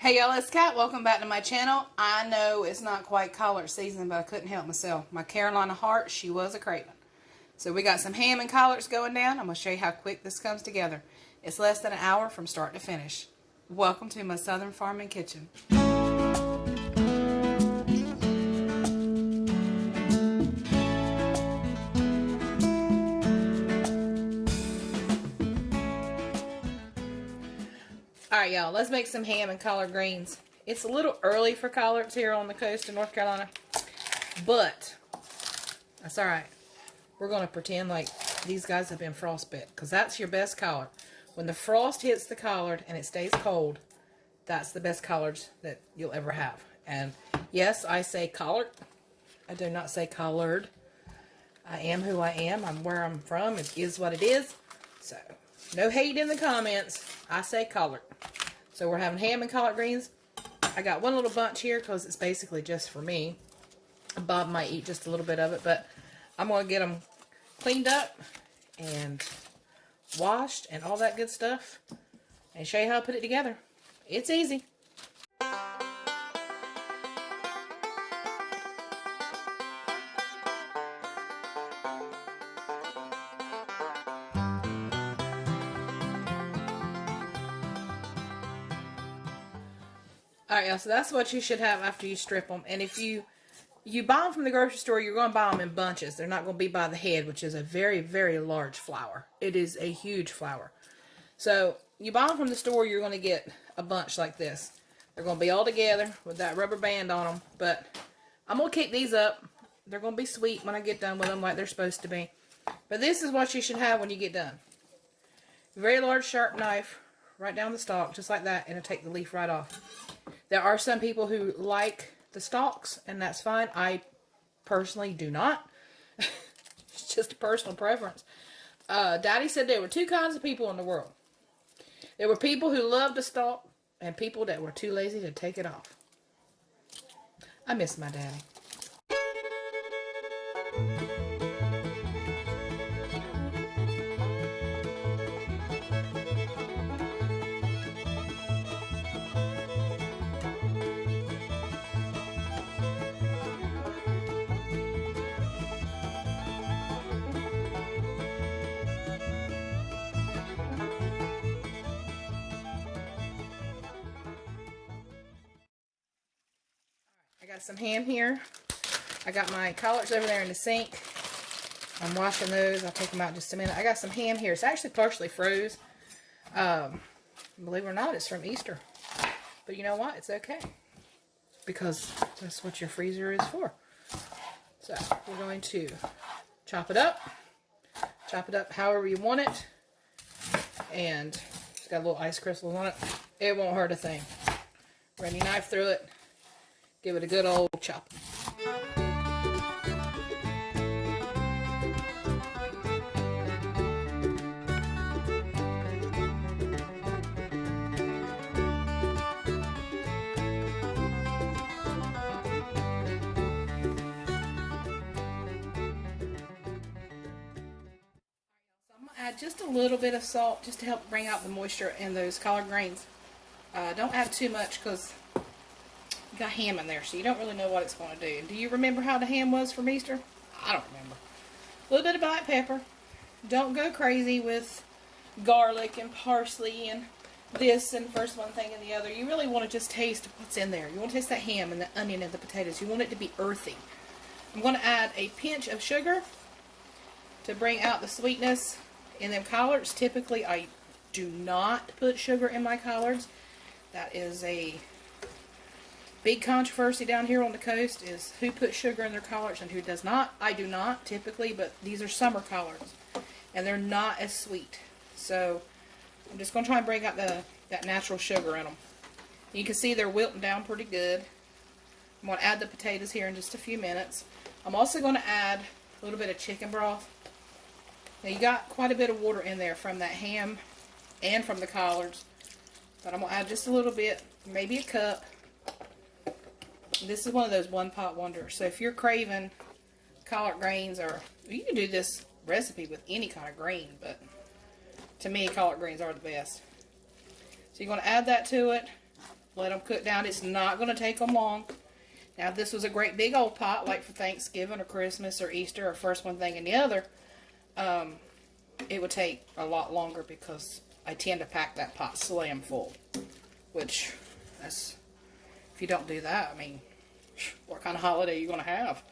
Hey y'all, it's Kat. Welcome back to my channel. I know it's not quite collard season, but I couldn't help myself. My Carolina heart, she was a craving. So we got some ham and collards going down. I'm going to show you how quick this comes together. It's less than an hour from start to finish. Welcome to my southern farming kitchen. Alright y'all, let's make some ham and collard greens. It's a little early for collards here on the coast of North Carolina, but that's alright. We're going to pretend like these guys have been frostbit, because that's your best collard. When the frost hits the collard and it stays cold, that's the best collards that you'll ever have. And yes, I say collard. I do not say collard. I am who I am. I'm where I'm from. It is what it is. So, no hate in the comments. I say collard. So we're having ham and collard greens. I got one little bunch here because it's basically just for me. Bob might eat just a little bit of it, but I'm going to get them cleaned up and washed and all that good stuff and show you how I put it together. It's easy. Alright, y'all, so that's what you should have after you strip them. And if you buy them from the grocery store, you're going to buy them in bunches. They're not going to be by the head, which is a very, very large flower. It is a huge flower. So, you buy them from the store, you're going to get a bunch like this. They're going to be all together with that rubber band on them. But I'm going to keep these up. They're going to be sweet when I get done with them like they're supposed to be. But this is what you should have when you get done. A very large sharp knife right down the stalk, just like that, and it'll take the leaf right off. There are some people who like the stalks, and that's fine. I personally do not. It's just a personal preference. Daddy said there were two kinds of people in the world. There were people who loved the stalk, and people that were too lazy to take it off. I miss my daddy. I got some ham here. I got my collards over there in the sink. I'm washing those. I'll take them out in just a minute. I got some ham here. It's actually partially froze. Believe it or not, it's from Easter. But you know what? It's okay. Because that's what your freezer is for. So, we're going to chop it up. Chop it up however you want it. And it's got little ice crystals on it. It won't hurt a thing. Run your knife through it. Give it a good old chop. Add just a little bit of salt just to help bring out the moisture in those collard greens. Don't add too much because you got ham in there, so you don't really know what it's going to do. Do you remember how the ham was from Easter? I don't remember. A little bit of black pepper. Don't go crazy with garlic and parsley and this and first one thing and the other. You really want to just taste what's in there. You want to taste that ham and the onion and the potatoes. You want it to be earthy. I'm going to add a pinch of sugar to bring out the sweetness in them collards. Typically, I do not put sugar in my collards. That is a big controversy down here on the coast, is who puts sugar in their collards and who does not. I do not typically, but these are summer collards and they're not as sweet. So I'm just going to try and bring out that natural sugar in them. You can see they're wilting down pretty good. I'm going to add the potatoes here in just a few minutes. I'm also going to add a little bit of chicken broth. Now you got quite a bit of water in there from that ham and from the collards, but I'm going to add just a little bit, maybe a cup. This is one of those one pot wonders. So if you're craving collard greens, or you can do this recipe with any kind of green, but to me collard greens are the best. So you're going to add that to it. Let them cook down. It's not going to take them long. Now, if this was a great big old pot, like for Thanksgiving or Christmas or Easter or first one thing and the other, it would take a lot longer because I tend to pack that pot slam full. Which, that's, if you don't do that, I mean, what kind of holiday are you going to have?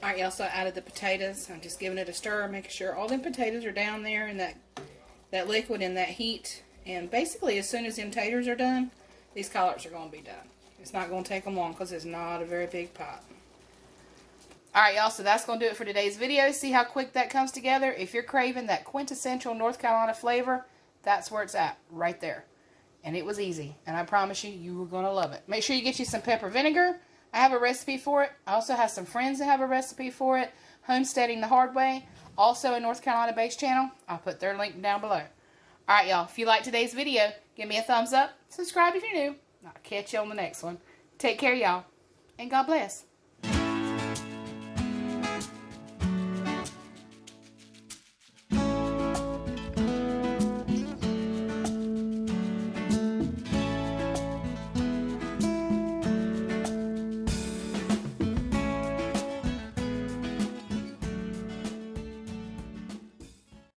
Alright, y'all, so I added the potatoes. I'm just giving it a stir, making sure all them potatoes are down there in that liquid and that heat. And basically, as soon as them taters are done, these collards are going to be done. It's not going to take them long because it's not a very big pot. Alright, y'all, so that's going to do it for today's video. See how quick that comes together? If you're craving that quintessential North Carolina flavor, that's where it's at, right there. And it was easy. And I promise you, you were going to love it. Make sure you get you some pepper vinegar. I have a recipe for it. I also have some friends that have a recipe for it. Homesteading the Hard Way. Also a North Carolina-based channel. I'll put their link down below. Alright, y'all. If you liked today's video, give me a thumbs up. Subscribe if you're new. I'll catch you on the next one. Take care, y'all. And God bless.